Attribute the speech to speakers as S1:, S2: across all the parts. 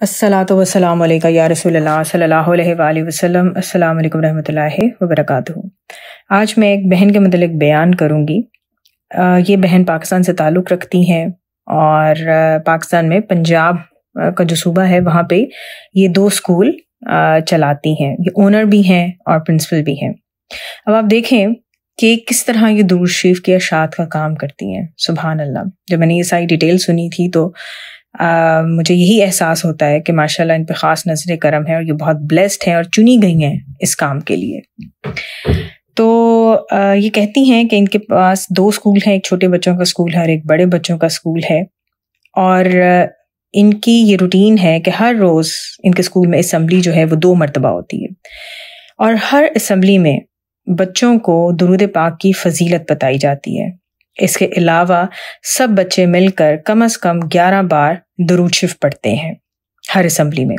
S1: الصلاۃ والسلام علیکہ یا رسول اللہ صلی اللہ علیہ وآلہ وسلم۔ السلام علیکم رحمۃ اللہ وبرکاتہ۔ آج میں ایک بہن کے متعلق بیان کروں گی۔ یہ بہن پاکستان سے تعلق رکھتی ہیں اور پاکستان میں پنجاب کا جو صوبہ ہے وہاں پہ یہ 2 اسکول چلاتی ہیں۔ یہ اونر بھی ہیں اور پرنسپل بھی ہیں۔ اب آپ دیکھیں کہ کس طرح یہ درود شریف کی اشاعت کا کام کرتی ہیں۔ سبحان اللہ، جب میں نے یہ ساری ڈیٹیل سنی تھی تو مجھے یہی احساس ہوتا ہے کہ ماشاءاللہ ان پہ خاص نظر کرم ہے اور یہ بہت بلیسڈ ہیں اور چنی گئی ہیں اس کام کے لیے۔ تو یہ کہتی ہیں کہ ان کے پاس 2 اسکول ہیں، ایک چھوٹے بچوں کا اسکول ہے اور ایک بڑے بچوں کا اسکول ہے، اور ان کی یہ روٹین ہے کہ ہر روز ان کے اسکول میں اسمبلی جو ہے وہ 2 مرتبہ ہوتی ہے، اور ہر اسمبلی میں بچوں کو درود پاک کی فضیلت بتائی جاتی ہے۔ اس کے علاوہ سب بچے مل کر کم از کم 11 بار درود شریف پڑھتے ہیں ہر اسمبلی میں۔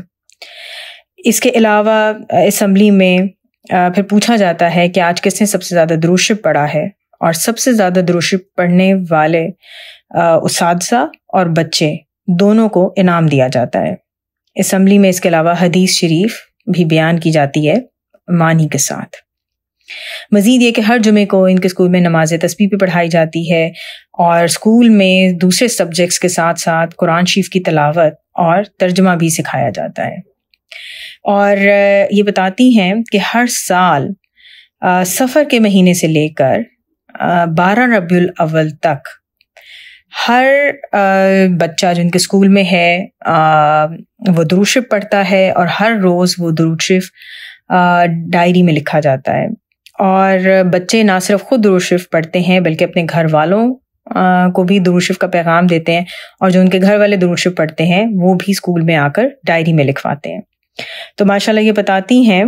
S1: اس کے علاوہ اسمبلی میں پھر پوچھا جاتا ہے کہ آج کس نے سب سے زیادہ درود شریف پڑھا ہے، اور سب سے زیادہ درود شریف پڑھنے والے اساتذہ اور بچے دونوں کو انعام دیا جاتا ہے۔ اسمبلی میں اس کے علاوہ حدیث شریف بھی بیان کی جاتی ہے معنی کے ساتھ۔ مزید یہ کہ ہر جمعے کو ان کے اسکول میں نماز تسبیح بھی پڑھائی جاتی ہے، اور اسکول میں دوسرے سبجیکٹس کے ساتھ ساتھ قرآن شریف کی تلاوت اور ترجمہ بھی سکھایا جاتا ہے۔ اور یہ بتاتی ہیں کہ ہر سال سفر کے مہینے سے لے کر 12 ربیع الاول تک ہر بچہ جو ان کے اسکول میں ہے وہ درود شریف پڑھتا ہے، اور ہر روز وہ درود شریف ڈائری میں لکھا جاتا ہے۔ اور بچے نہ صرف خود درود شریف پڑھتے ہیں بلکہ اپنے گھر والوں کو بھی درود شریف کا پیغام دیتے ہیں، اور جو ان کے گھر والے درود شریف پڑھتے ہیں وہ بھی اسکول میں آ کر ڈائری میں لکھواتے ہیں۔ تو ماشاءاللہ یہ بتاتی ہیں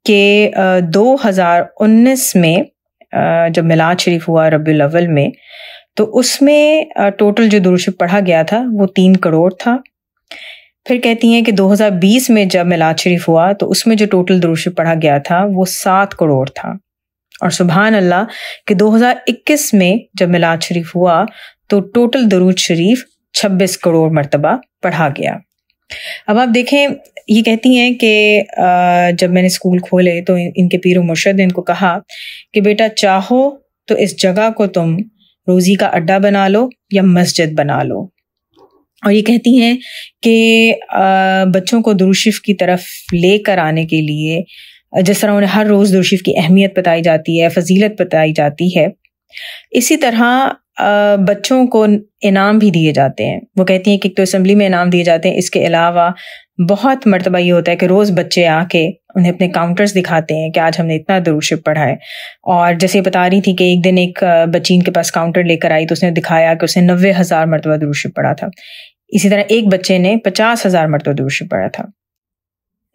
S1: کہ 2019 میں جب میلاد شریف ہوا ربیع الاول میں، تو اس میں ٹوٹل جو درود شریف پڑھا گیا تھا وہ 3 کروڑ تھا۔ پھر کہتی ہیں کہ 2020 میں جب میلاد شریف ہوا تو اس میں جو ٹوٹل درود شریف پڑھا گیا تھا وہ 7 کروڑ تھا، اور سبحان اللہ کہ 2021 میں جب میلاد شریف ہوا تو ٹوٹل درود شریف 26 کروڑ مرتبہ پڑھا گیا۔ اب آپ دیکھیں، یہ کہتی ہیں کہ جب میں نے اسکول کھولے تو ان کے پیر و مرشد نے ان کو کہا کہ بیٹا چاہو تو اس جگہ کو تم روزی کا اڈا بنا لو یا مسجد بنا لو۔ اور یہ کہتی ہیں کہ بچوں کو درود شریف کی طرف لے کر آنے کے لیے جس طرح انہیں ہر روز درود شریف کی اہمیت بتائی جاتی ہے، فضیلت بتائی جاتی ہے، اسی طرح بچوں کو انعام بھی دیے جاتے ہیں۔ وہ کہتی ہیں کہ ایک تو اسمبلی میں انعام دیے جاتے ہیں، اس کے علاوہ بہت مرتبہ یہ ہوتا ہے کہ روز بچے آ کے انہیں اپنے کاؤنٹرز دکھاتے ہیں کہ آج ہم نے اتنا درود شریف پڑھا ہے۔ اور جیسے بتا رہی تھی کہ ایک دن ایک بچی ان کے پاس کاؤنٹر لے کر آئی تو اس نے دکھایا کہ اس نے 90,000 مرتبہ درود شریف پڑھا تھا۔ اسی طرح ایک بچے نے 50,000 مرتبہ درود شریف پڑھا تھا۔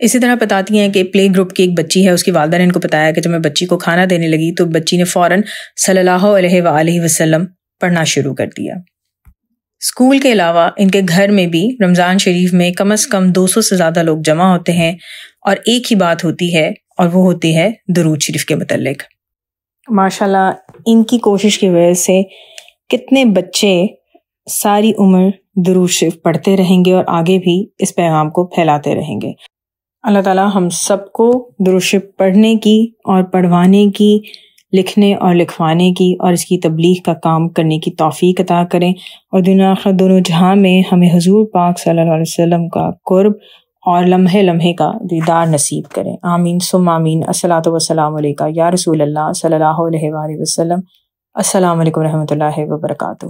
S1: اسی طرح بتاتی ہیں کہ پلے گروپ کی ایک بچی ہے، اس کی والدہ نے ان کو بتایا کہ جب میں بچی کو کھانا دینے لگی تو بچی نے فوراً صلی اللہ علیہ وآلہ وسلم پڑھنا شروع کر دیا۔ اسکول کے علاوہ ان کے گھر میں بھی رمضان شریف میں کم از کم 200 سے زیادہ لوگ جمع ہوتے ہیں، اور ایک ہی بات ہوتی ہے، اور وہ ہوتی ہے درود شریف کے متعلق۔ ماشاءاللہ ان کی کوشش کی وجہ سے کتنے بچے ساری عمر درود شریف پڑھتے رہیں گے اور آگے بھی اس پیغام کو پھیلاتے رہیں گے۔ اللہ تعالیٰ ہم سب کو درود شریف پڑھنے کی اور پڑھوانے کی، لکھنے اور لکھوانے کی، اور اس کی تبلیغ کا کام کرنے کی توفیق عطا کریں، اور دنیا آخرت دونوں جہاں میں ہمیں حضور پاک صلی اللہ علیہ وسلم کا قرب اور لمحے لمحے کا دیدار نصیب کریں۔ آمین ثم آمین۔ الصلاۃ والسلام علیکہ یا رسول اللہ صلی اللہ علیہ وآلہ وسلم۔ السلام علیکم رحمۃ اللہ وبرکاتہ۔